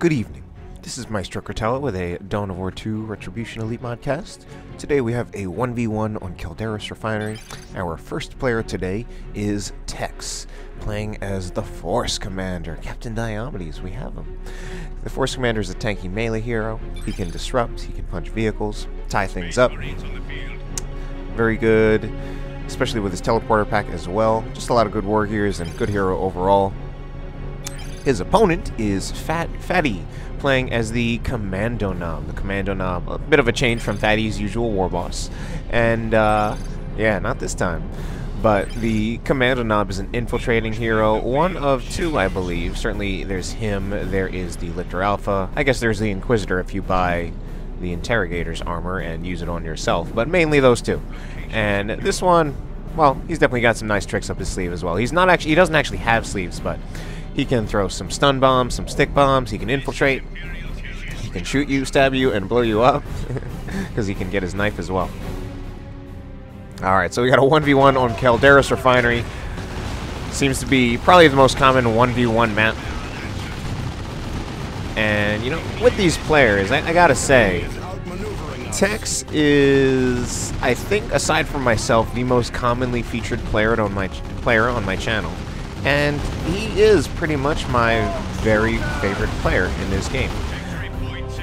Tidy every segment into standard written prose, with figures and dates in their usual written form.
Good evening. This is Maestro Cortella with a Dawn of War 2 Retribution Elite modcast. Today we have a 1v1 on Calderis Refinery. Our first player today is Tex, playing as the Force Commander, Captain Diomedes. We have him. The Force Commander is a tanky melee hero. He can disrupt, he can punch vehicles, tie things up. Very good, especially with his teleporter pack as well. Just a lot of good war gears and good hero overall. His opponent is PhatE, playing as the Kommando Nob. The Kommando Nob, a bit of a change from PhatE's usual war boss. And, yeah, not this time. But the Kommando Nob is an infiltrating hero, one of two, I believe. Certainly there's him, there is the Lictor Alpha. I guess there's the Inquisitor if you buy the Interrogator's armor and use it on yourself, but mainly those two. And this one, well, he's definitely got some nice tricks up his sleeve as well. He doesn't actually have sleeves, but he can throw some stun bombs, some stick bombs, he can infiltrate, he can shoot you, stab you, and blow you up, because he can get his knife as well. Alright, so we got a 1v1 on Calderis Refinery. Seems to be probably the most common 1v1 map. And, you know, with these players, I gotta say, Tex is, I think, aside from myself, the most commonly featured player on my channel. And he is pretty much my very favorite player in this game.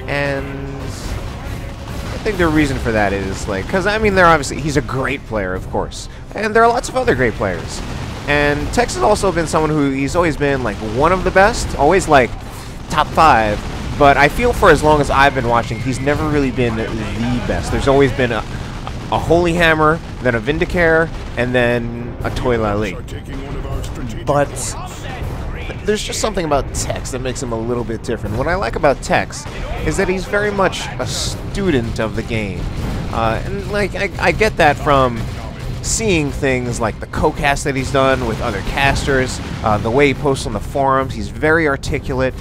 And I think the reason for that is, like, because, I mean, he's a great player, of course. And there are lots of other great players. And Tex has also been someone who, he's always been, like, one of the best, always, like, top 5. But I feel for as long as I've been watching, he's never really been the best. There's always been a Holy Hammer, then a Vindicare, and then a Toy Lali. But there's just something about Tex that makes him a little bit different. What I like about Tex is that he's very much a student of the game. And like I get that from seeing things like the co-cast that he's done with other casters, the way he posts on the forums. He's very articulate.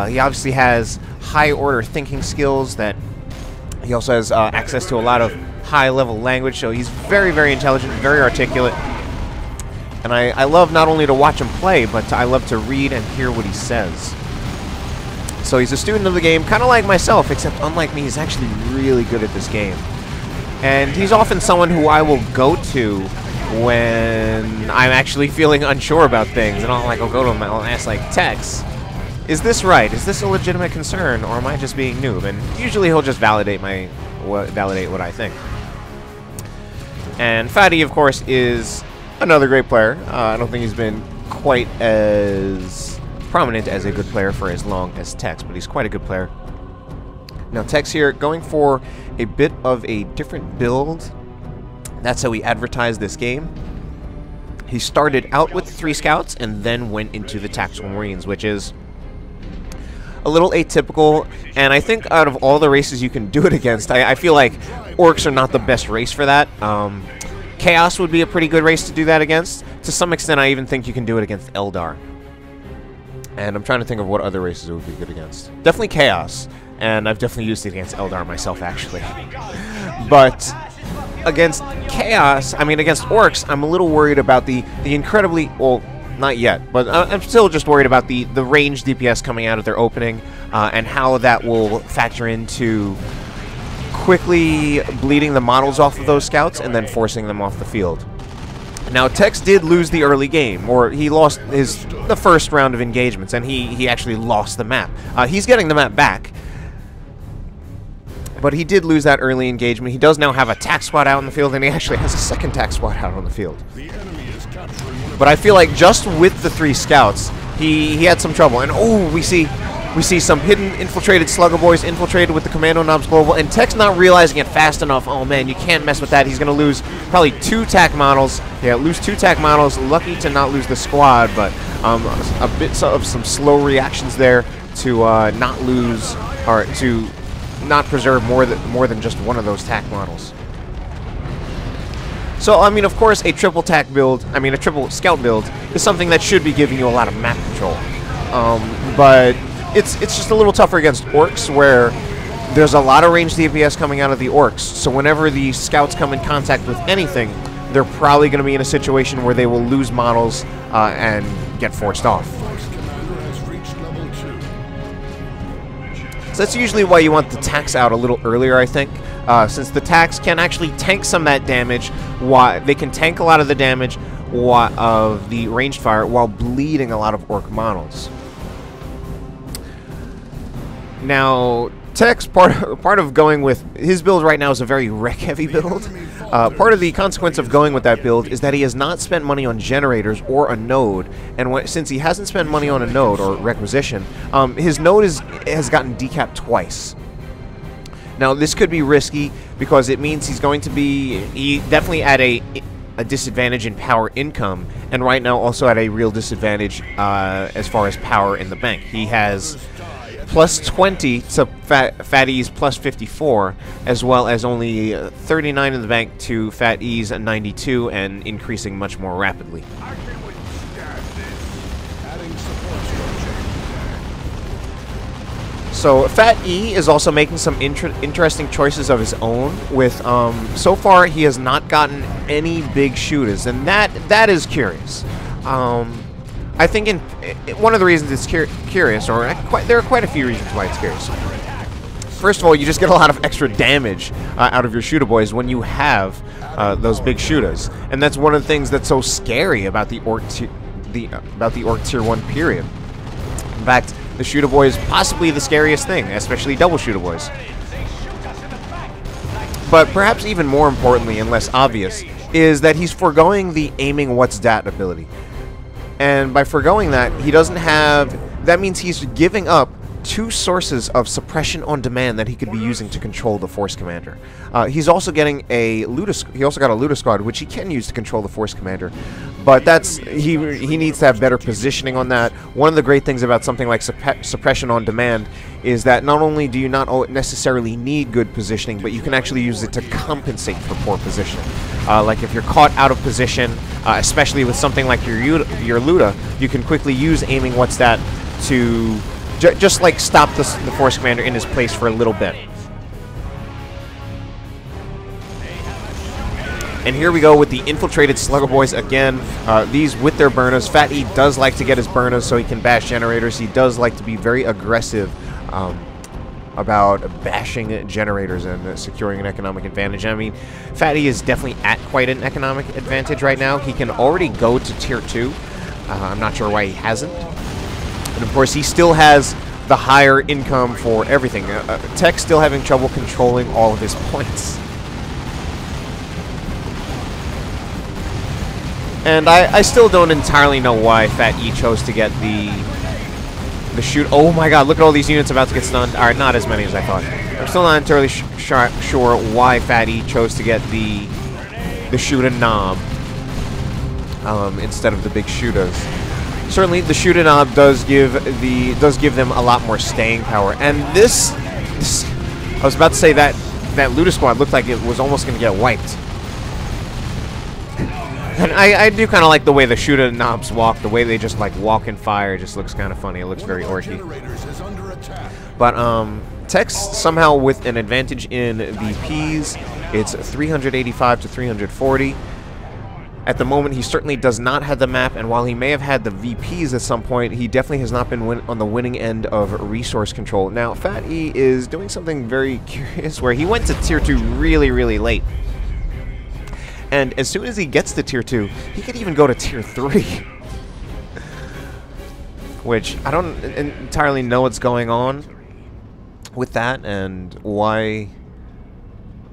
He obviously has high-order thinking skills that he also has access to a lot of high-level language, so he's very, very intelligent, very articulate. And I love not only to watch him play, but I love to read and hear what he says. So he's a student of the game, kind of like myself, except unlike me, he's actually really good at this game. And he's often someone who I will go to when I'm actually feeling unsure about things. And I'll go to him and I'll ask, like, Tex, is this right? Is this a legitimate concern, or am I just being noob? And usually he'll just validate what I think. And PhatE, of course, is another great player. I don't think he's been quite as prominent as a good player for as long as Tex, but he's quite a good player. Now, Tex here, going for a bit of a different build. That's how he advertised this game. He started out with 3 scouts and then went into the Tactical Marines, which is a little atypical, and I think out of all the races you can do it against, I feel like Orcs are not the best race for that. Chaos would be a pretty good race to do that against. To some extent, I even think you can do it against Eldar. And I'm trying to think of what other races it would be good against. Definitely Chaos, and I've definitely used it against Eldar myself, actually. But against Chaos, I mean, against Orcs, I'm a little worried about the incredibly, well, not yet, but I'm still just worried about the range DPS coming out of their opening, and how that will factor into quickly bleeding the models off of those scouts and then forcing them off the field. Now, Tex did lose the early game, or he lost the first round of engagements, and he actually lost the map. He's getting the map back, but he did lose that early engagement. He does now have a tac squad out in the field, and he actually has a second tac squad out on the field. But I feel like just with the 3 scouts, he had some trouble. And oh, we see some hidden infiltrated Slugger Boys infiltrated with the Kommando Nob's Global, and Tex not realizing it fast enough. Oh man, you can't mess with that. He's going to lose probably 2 TAC models. Yeah, lose 2 TAC models. Lucky to not lose the squad, but a bit of some slow reactions there to not lose, or to not preserve more than just one of those TAC models. So, I mean, of course, a triple TAC build, I mean, a triple scout build is something that should be giving you a lot of map control. But it's just a little tougher against Orcs, where there's a lot of range DPS coming out of the Orcs. So whenever the scouts come in contact with anything, they're probably going to be in a situation where they will lose models and get forced off. So that's usually why you want the tax out a little earlier, I think, since the tax can actually tank some of that damage. They can tank a lot of the damage of the ranged fire while bleeding a lot of orc models. Now, Tech's part of going with his build right now is a very wreck-heavy build. Part of the consequence of going with that build is that he has not spent money on generators or a node, and since he hasn't spent money on a node or requisition, his node has gotten decapped twice. Now, this could be risky because it means he's going to be definitely at a disadvantage in power income, and right now also at a real disadvantage as far as power in the bank. He has plus 20 to PhatE's plus 54, as well as only 39 in the bank to PhatE's 92, and increasing much more rapidly. So PhatE is also making some interesting choices of his own. With so far he has not gotten any big shooters, and that is curious. I think one of the reasons it's curious, or there are quite a few reasons why it's curious. First of all, you just get a lot of extra damage out of your shooter boys when you have those big shooters, and that's one of the things that's so scary about the orc tier 1 period. In fact, the shooter boy is possibly the scariest thing, especially double shooter boys. But perhaps even more importantly and less obvious is that he's foregoing the aiming what's dat ability. And by foregoing that, he doesn't have... That means he's giving up 2 sources of suppression on demand that he could be using to control the Force Commander. He's also getting a he also got a Looter Squad, which he can use to control the Force Commander. But he needs to have better positioning on that. One of the great things about something like suppression on demand is that not only do you not necessarily need good positioning, but you can actually use it to compensate for poor positioning. Like if you're caught out of position, especially with something like your Luda, you can quickly use aiming what's that to just like stop the Force Commander in his place for a little bit. And here we go with the infiltrated Slugger Boys again. These with their burners. PhatE does like to get his burners so he can bash generators. He does like to be very aggressive about bashing generators and securing an economic advantage. I mean, PhatE is definitely at quite an economic advantage right now. He can already go to tier 2. I'm not sure why he hasn't. And of course, he still has the higher income for everything. Tech's still having trouble controlling all of his points. And I still don't entirely know why PhatE chose to get the shoot. Oh my god, look at all these units about to get stunned. Alright, not as many as I thought. I'm still not entirely sure why PhatE chose to get the shoot and knob instead of the big shooters. Certainly, the shoot and knob does give them a lot more staying power. And this I was about to say that Looter Squad looked like it was almost going to get wiped. And I do kind of like the way the shoot and knobs walk. The way they just like walk and fire just looks kind of funny. It looks very orky. But Tech's somehow with an advantage in VPs. It's 385 to 340. At the moment, he certainly does not have the map, and while he may have had the VPs at some point, he definitely has not been on the winning end of resource control. Now, PhatE is doing something very curious where he went to tier 2 really, really late. And as soon as he gets to tier 2, he could even go to tier 3. Which, I don't entirely know what's going on with that and why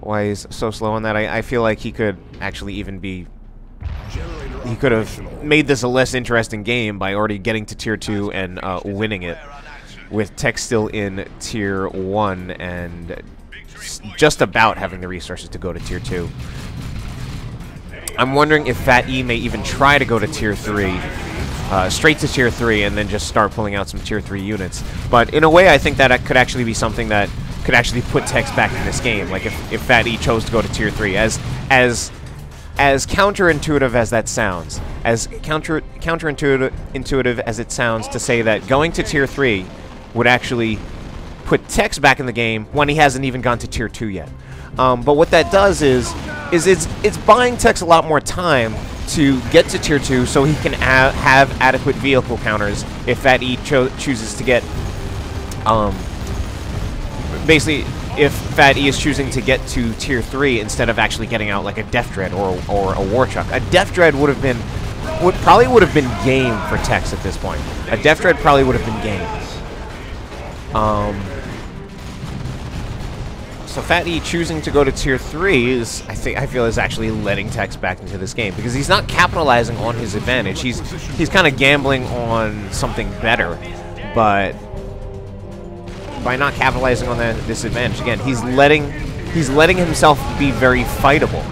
he's so slow on that. I feel like he could actually even be... He could have made this a less interesting game by already getting to tier 2 and winning it, with Tech still in tier 1 and just about having the resources to go to tier 2. I'm wondering if PhatE may even try to go to tier 3, straight to tier 3, and then just start pulling out some tier 3 units. But in a way, I think that could actually be something that could actually put Tech's back in this game. Like if PhatE chose to go to tier 3, as counterintuitive as that sounds, as counterintuitive as it sounds to say that going to tier 3 would actually put Tech's back in the game when he hasn't even gone to tier 2 yet. But what that does is it's buying Tech's a lot more time to get to tier 2 so he can have adequate vehicle counters if PhatE chooses to get basically, if PhatE is choosing to get to tier 3 instead of actually getting out like a Death Dread or a War Truck. A Death Dread would have been, probably would have been game for Tex at this point. A Death Dread probably would have been game. So PhatE choosing to go to tier 3 is, I feel, is actually letting Tex back into this game because he's not capitalizing on his advantage. He's kind of gambling on something better, but by not capitalizing on that disadvantage, again, he's letting himself be very fightable.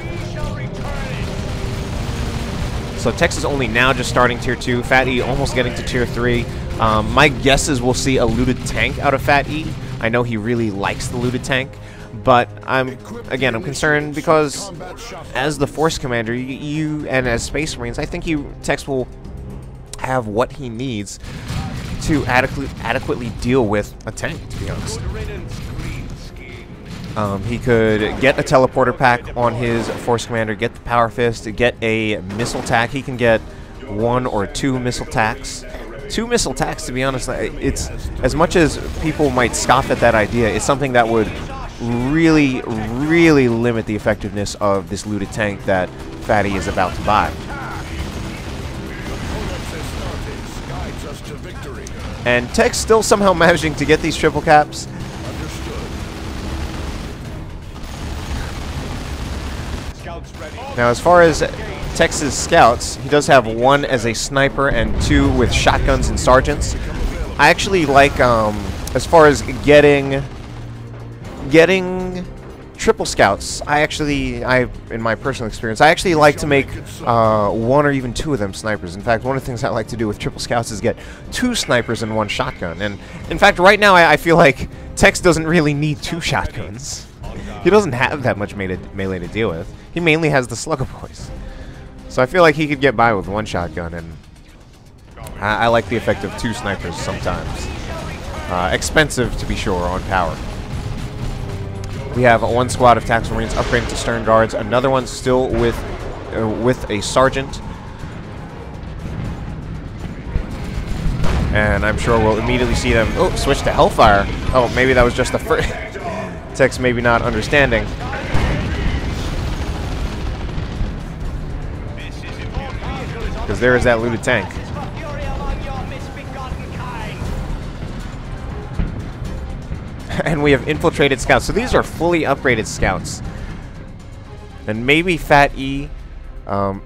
So Tex is only now just starting tier 2. PhatE almost getting to tier 3. My guess is we'll see a looted tank out of PhatE. I know he really likes the looted tank, but I'm concerned because as the Force Commander, and as Space Marines, I think Tex will have what he needs to adequately deal with a tank, to be honest. He could get a teleporter pack on his Force Commander, get the Power Fist, get a missile tack. He can get 1 or 2 missile tacks. 2 missile tacks, to be honest, it's, as much as people might scoff at that idea, it's something that would really, really limit the effectiveness of this looted tank that PhatE is about to buy. And Tex still somehow managing to get these triple caps. Now, as far as Tex's scouts, he does have 1 as a sniper and 2 with shotguns and sergeants. I actually like, as far as getting triple scouts, in my personal experience, I actually like to make 1 or even 2 of them snipers. In fact, one of the things I like to do with triple scouts is get 2 snipers and 1 shotgun. And in fact, right now, I feel like Tex doesn't really need 2 shotguns. He doesn't have that much melee to deal with. He mainly has the Slugger Boys. So I feel like he could get by with 1 shotgun, and I like the effect of 2 snipers sometimes. Expensive, to be sure, on power. We have 1 squad of Tactical Marines upgrading to Stern Guards, another one still with a Sergeant. And I'm sure we'll immediately see them, switch to Hellfire. Oh, maybe that was just the first. Tex maybe not understanding. Because there is that looted tank. And we have infiltrated scouts. So these are fully upgraded scouts. And maybe PhatE... Alright,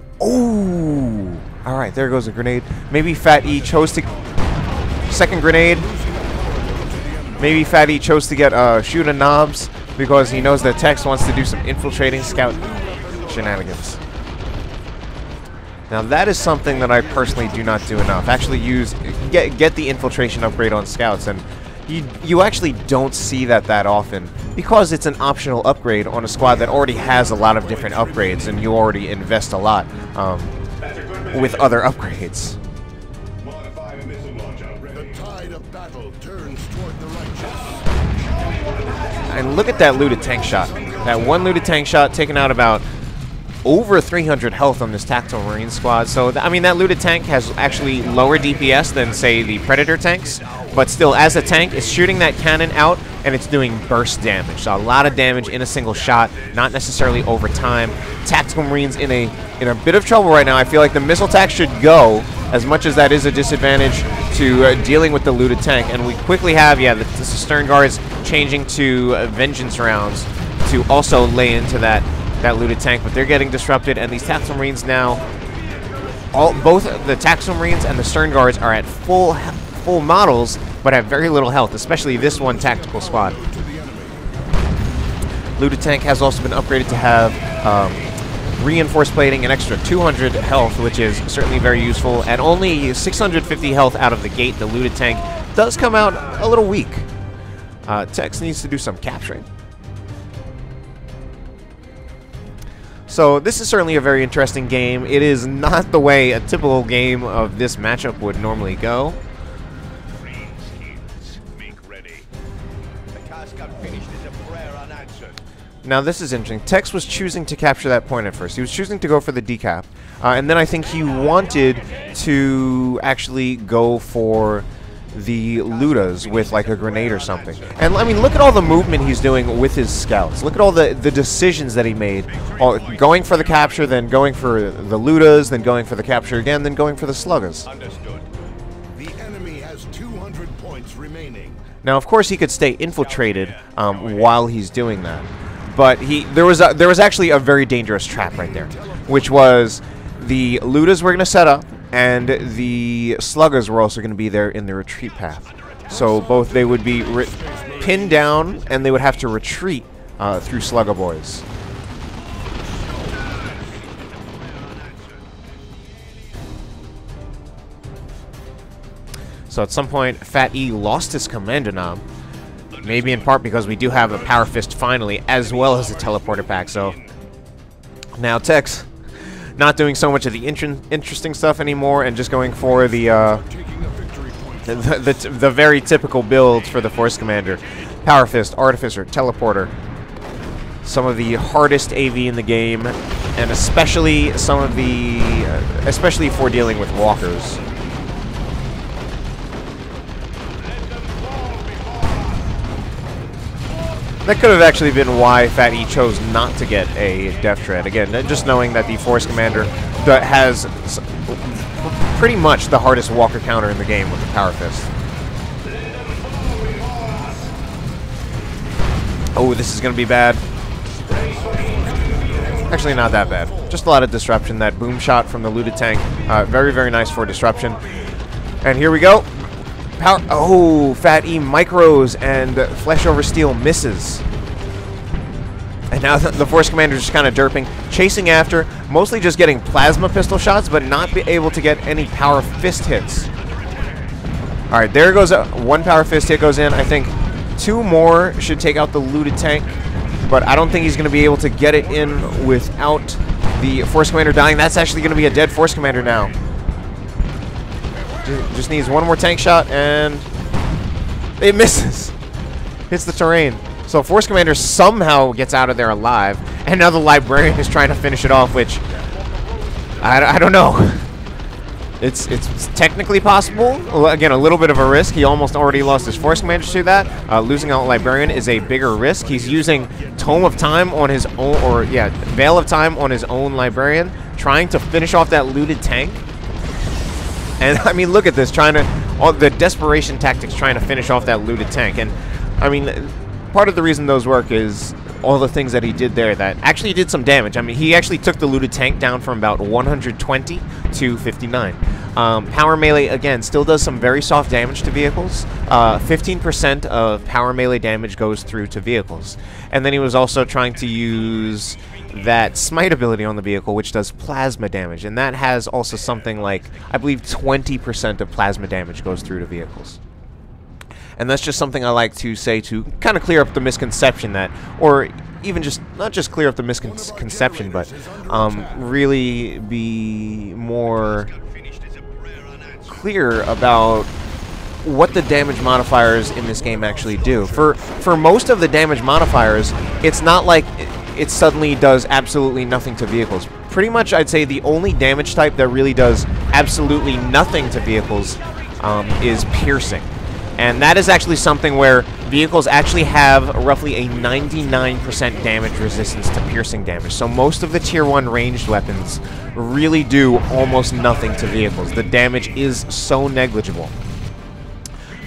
there goes a grenade. Maybe PhatE chose to... Second grenade. Maybe PhatE chose to get shooting knobs because he knows that Tex wants to do some infiltrating scout shenanigans. Now that is something that I personally do not do enough. Actually get the infiltration upgrade on scouts, and you actually don't see that often because it's an optional upgrade on a squad that already has a lot of different upgrades, and you already invest a lot with other upgrades. And look at that looted tank shot. That 1 looted tank shot taking out about over 300 health on this Tactical Marine squad. So, I mean, that looted tank has actually lower DPS than, say, the Predator tanks. But still, as a tank, it's shooting that cannon out, and it's doing burst damage. So a lot of damage in a single shot, not necessarily over time. Tactical Marines in a bit of trouble right now. I feel like the missile tack should go, as much as that is a disadvantage to dealing with the looted tank. And we quickly have, the Stern Guards changing to Vengeance rounds to also lay into that looted tank, but they're getting disrupted, and these Tactical Marines now, both the Tactical Marines and the Stern Guards are at full models, but have very little health, especially this one tactical squad. Looted tank has also been upgraded to have reinforced plating, an extra 200 health, which is certainly very useful, and only 650 health out of the gate. The looted tank does come out a little weak. Tex needs to do some capturing. So this is certainly a very interesting game. It is not the way a typical game of this matchup would normally go. Now this is interesting. Tex was choosing to capture that point at first. He was choosing to go for the decap. And then I think he wanted to actually go for the Ludas with like a grenade or something. And I mean, look at all the movement he's doing with his scouts. Look at all the decisions that he made. Going for the capture, then going for the Ludas, then going for the capture again, then going for the Sluggers. Understood. The enemy has 200 points remaining. Now, of course, he could stay infiltrated while he's doing that. But there was actually a very dangerous trap right there, which was the Ludas were going to set up, and the Sluggers were also going to be there in the retreat path. So both they would be pinned down, and they would have to retreat through Slugger Boys. So at some point, PhatE lost his Kommando Nob. Maybe in part because we do have a Power Fist finally, as well as a teleporter pack. So now Tex not doing so much of the interesting stuff anymore, and just going for the very typical build for the Force Commander: Power Fist, Artificer, Teleporter. Some of the hardest AV in the game, and especially some of the, especially for dealing with walkers. That could have actually been why PhatE chose not to get a Death Tread. Again, just knowing that the Force Commander that has pretty much the hardest walker counter in the game with the Power Fist. Oh, this is going to be bad. Actually, not that bad. Just a lot of disruption. That boom shot from the looted tank. Very, very nice for disruption. And here we go. Power. Oh, PhatE micros and Flesh over Steel misses. And now the Force Commander is just kind of derping, chasing after, mostly just getting plasma pistol shots, but not be able to get any Power Fist hits. All right, there goes one Power Fist hit goes in. I think 2 more should take out the looted tank, but I don't think he's going to be able to get it in without the Force Commander dying. That's actually going to be a dead Force Commander now. Just needs 1 more tank shot, and it misses. Hits the terrain. So Force Commander somehow gets out of there alive, and now the Librarian is trying to finish it off, which I don't know. It's technically possible. Again, a little bit of a risk. He almost already lost his Force Commander to that. Losing out Librarian is a bigger risk. He's using Tome of Time on his own, or yeah, Veil of Time on his own Librarian, trying to finish off that looted tank. And I mean, look at this, trying to, all the desperation tactics trying to finish off that looted tank. And I mean, part of the reason those work is all the things that he did there that actually did some damage. I mean, he actually took the looted tank down from about 120 to 59. Power melee, again, still does some very soft damage to vehicles. 15% of power melee damage goes through to vehicles. And then he was also trying to use that smite ability on the vehicle, which does plasma damage, and that has also something like, I believe, 20% of plasma damage goes through to vehicles. And that's just something I like to say to kind of clear up the misconception that, or even just, not just clear up the misconception, but really be more clear about what the damage modifiers in this game actually do. For most of the damage modifiers, it's not like it suddenly does absolutely nothing to vehicles. Pretty much, I'd say the only damage type that really does absolutely nothing to vehicles is piercing. And that is actually something where vehicles actually have roughly a 99% damage resistance to piercing damage. So most of the Tier 1 ranged weapons really do almost nothing to vehicles. The damage is so negligible.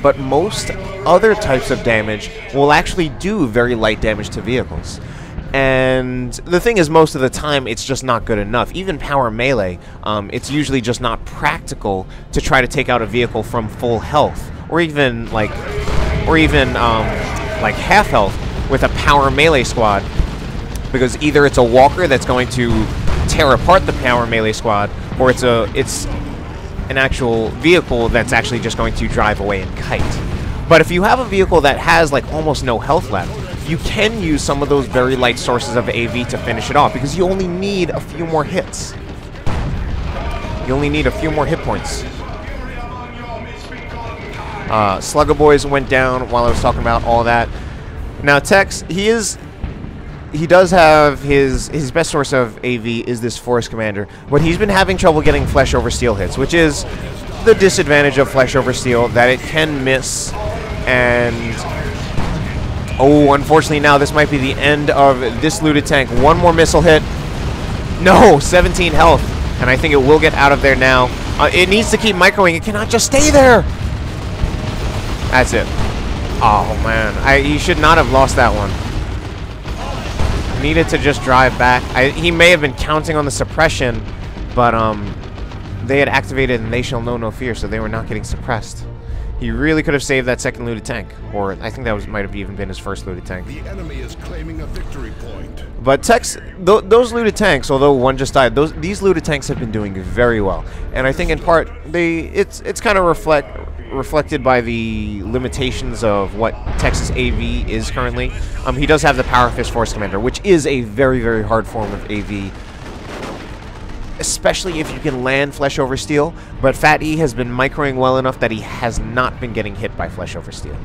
But most other types of damage will actually do very light damage to vehicles. And the thing is, most of the time, it's just not good enough. Even power melee, it's usually just not practical to try to take out a vehicle from full health, or even like half health with a power melee squad, because either it's a walker that's going to tear apart the power melee squad, or it's an actual vehicle that's actually just going to drive away and kite. But if you have a vehicle that has like almost no health left, you can use some of those very light sources of AV to finish it off, because you only need a few more hits. You only need a few more hit points. Slugger Boys went down while I was talking about all that. Now Tex, he does have his best source of AV is this Force Commander, but he's been having trouble getting Flesh over Steel hits, which is the disadvantage of Flesh Over Steel, that it can miss, and oh, unfortunately now this might be the end of this looted tank. One more missile hit. No, 17 health, and I think it will get out of there now. It needs to keep microing. It cannot just stay there. That's it. Oh man, he should not have lost that one. Needed to just drive back. He may have been counting on the suppression, but they had activated and They Shall Know No Fear, so they were not getting suppressed. He really could have saved that second looted tank, or I think that might have even been his first looted tank. The enemy is claiming a victory point. But those looted tanks, although one just died, these looted tanks have been doing very well, and I think in part it's kind of reflected by the limitations of what Tex's AV is currently. He does have the Power Fist Force Commander, which is a very, very hard form of AV, especially if you can land Flesh Over Steel, but PhatE has been microing well enough that he has not been getting hit by Flesh Over Steel.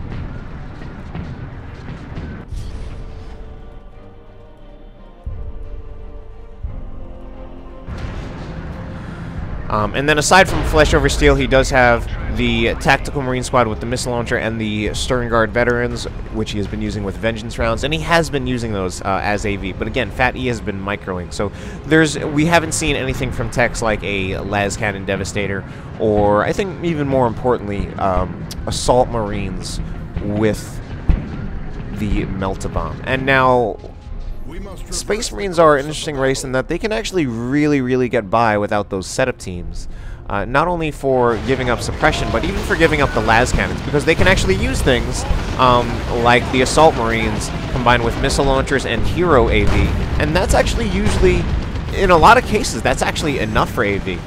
And then aside from Flesh Over Steel, he does have the Tactical Marine Squad with the missile launcher and the Stern Guard Veterans, which he has been using with Vengeance rounds, and he has been using those as AV. But again, PhatE has been microing, so we haven't seen anything from Tex like a Las Cannon Devastator, or I think even more importantly, Assault Marines with the Melt-A-Bomb. And now Space Marines are an interesting race in that they can actually really, really get by without those setup teams. Not only for giving up suppression, but even for giving up the las cannons, because they can actually use things like the Assault Marines combined with missile launchers and Hero AV, and that's actually usually, in a lot of cases, that's actually enough for AV.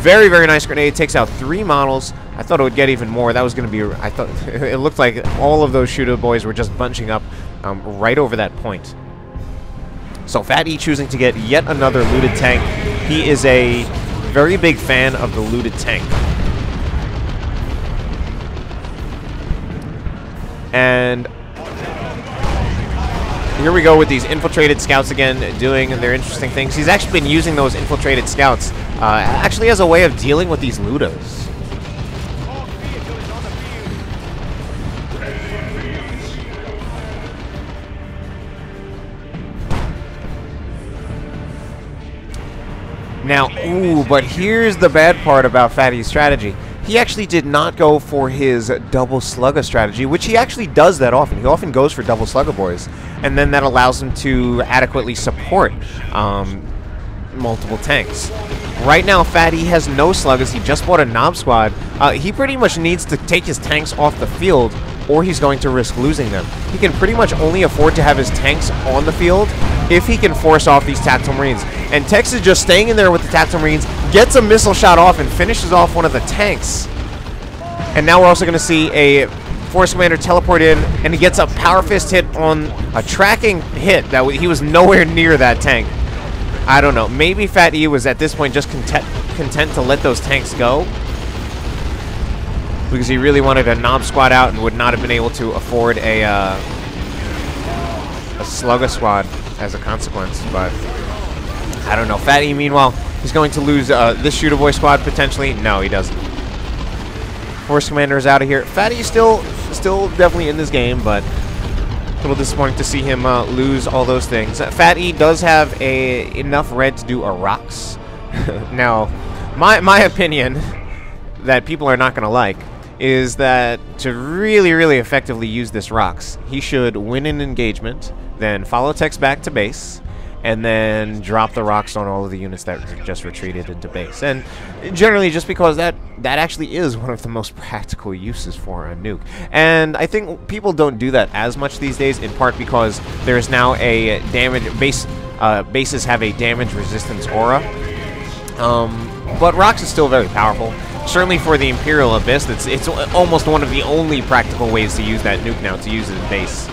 Very, very nice grenade, takes out 3 models. I thought it would get even more. That was going to be, I thought, it looked like all of those shooter boys were just bunching up right over that point. So PhatE choosing to get yet another looted tank. He is a very big fan of the looted tank. And here we go with these infiltrated scouts again, doing their interesting things. He's actually been using those infiltrated scouts actually as a way of dealing with these Ludos. Now, ooh, but here's the bad part about PhatE's strategy. He actually did not go for his double slugger strategy, which he actually does that often. He often goes for double slugger boys, and then that allows him to adequately support multiple tanks. Right now, PhatE has no sluggers. He just bought a Nob squad. He pretty much needs to take his tanks off the field, or he's going to risk losing them. He can pretty much only afford to have his tanks on the field if he can force off these Tactical Marines. And Tex is just staying in there with the Tactical Marines, gets a missile shot off, and finishes off one of the tanks. And now we're also going to see a Force Commander teleport in, and he gets a Power Fist hit on a tracking hit. He was nowhere near that tank. I don't know. Maybe PhatE was at this point just content to let those tanks go, because he really wanted a Nob squad out and would not have been able to afford a Slugger squad as a consequence. But I don't know. PhatE, meanwhile, he's going to lose this Shooter Boy squad potentially. No, he doesn't. Force Commander is out of here. PhatE still definitely in this game, but a little disappointing to see him lose all those things. PhatE does have enough red to do a rocks. Now, my opinion that people are not going to like is that to really, really effectively use this rocks, he should win an engagement, then follow Tex back to base, and then drop the rocks on all of the units that just retreated into base. And generally, just because that actually is one of the most practical uses for a nuke. And I think people don't do that as much these days, in part because there is now a bases have a damage resistance aura. But rocks is still very powerful. Certainly for the Imperial Abyss, it's almost one of the only practical ways to use that nuke now, to use it as base.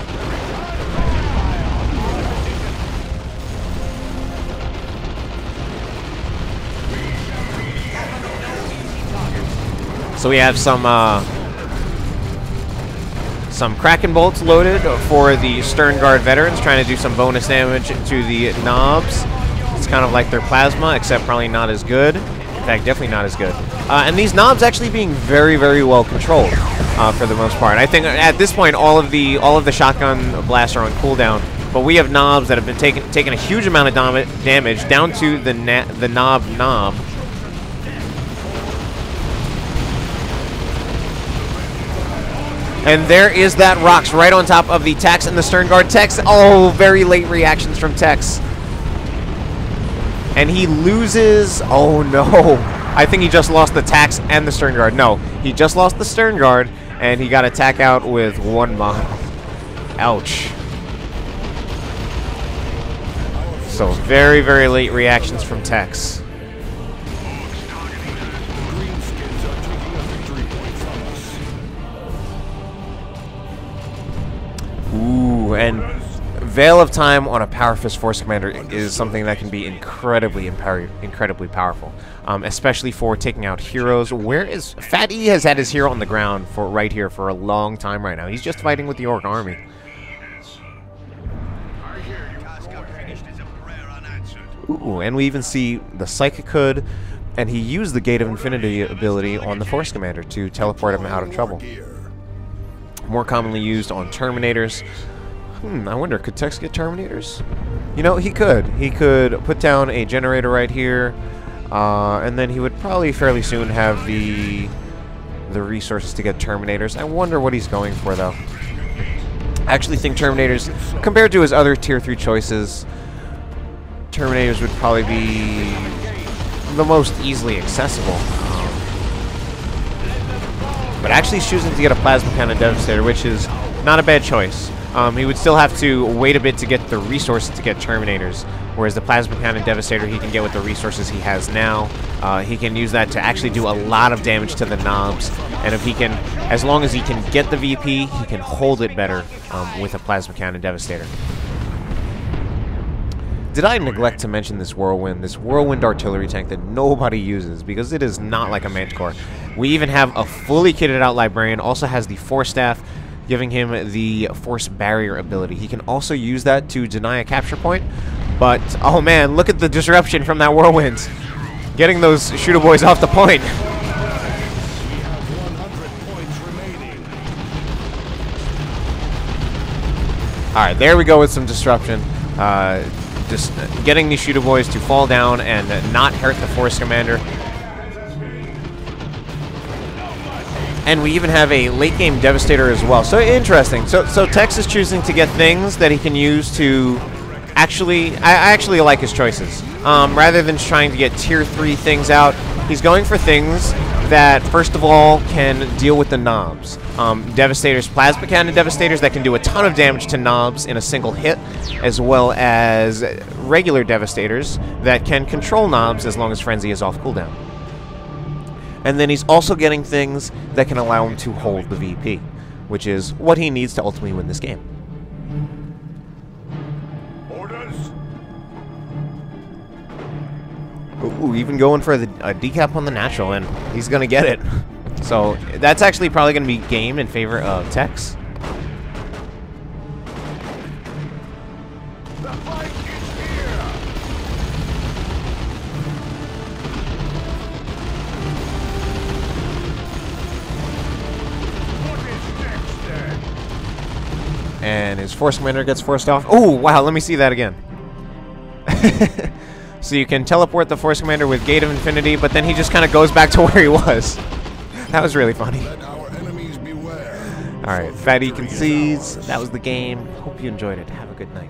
So we have some Kraken bolts loaded for the Stern Guard veterans, trying to do some bonus damage to the Nobs. It's kind of like their plasma, except probably not as good. fact, definitely not as good. And these knobs actually being very, very well controlled for the most part. I think at this point, all of the shotgun blasts are on cooldown, but we have knobs that have been taking a huge amount of damage down to the knob. And there is that Rox right on top of the Tex and the Stern Guard. Tex, oh, very late reactions from Tex. And he loses, oh no. I think he just lost the Tex and the Stern Guard. No, he just lost the Stern Guard, and he got a tack out with 1 mod. Ouch. So very, very late reactions from Tex. Ooh, and Veil of Time on a Power Fist Force Commander is something that can be incredibly powerful, especially for taking out heroes. Where is PhatE has had his hero on the ground for right here for a long time right now. He's just fighting with the Orc army. Ooh, and we even see the Psychic Hood, and he used the Gate of Infinity ability on the Force Commander to teleport him out of trouble. More commonly used on Terminators. I wonder, could Tex get Terminators? You know, he could. He could put down a generator right here, and then he would probably fairly soon have the resources to get Terminators. I wonder what he's going for, though. I actually think Terminators, compared to his other Tier 3 choices, Terminators would probably be the most easily accessible. But actually he's choosing to get a Plasma Cannon Devastator, which is not a bad choice. He would still have to wait a bit to get the resources to get Terminators, whereas the Plasma Cannon Devastator he can get with the resources he has now. He can use that to actually do a lot of damage to the knobs, and if he can, as long as he can get the VP, he can hold it better with a Plasma Cannon Devastator. Did I neglect to mention this Whirlwind artillery tank that nobody uses because it is not like a Manticore. We even have a fully kitted out Librarian, also has the Force Staff, giving him the Force Barrier ability. He can also use that to deny a capture point, but oh man, look at the disruption from that Whirlwind. Getting those shooter boys off the point. Alright, there we go with some disruption. Just getting these shooter boys to fall down and not hurt the Force Commander. And we even have a late game Devastator as well. So interesting. So Tex is choosing to get things that he can use to actually, I actually like his choices. Rather than trying to get Tier 3 things out, he's going for things that, first of all, can deal with the knobs. Devastators, Plasma Cannon Devastators that can do a ton of damage to knobs in a single hit, as well as regular Devastators that can control knobs as long as Frenzy is off cooldown. And then he's also getting things that can allow him to hold the VP, which is what he needs to ultimately win this game. Ooh, even going for a decap on the natural, and he's going to get it. So that's actually probably going to be game in favor of Tex. The fight is here. And his Force Commander gets forced off. Oh, wow, let me see that again. So you can teleport the Force Commander with Gate of Infinity, but then he just kind of goes back to where he was. That was really funny. Alright, PhatE concedes. That was the game. Hope you enjoyed it. Have a good night.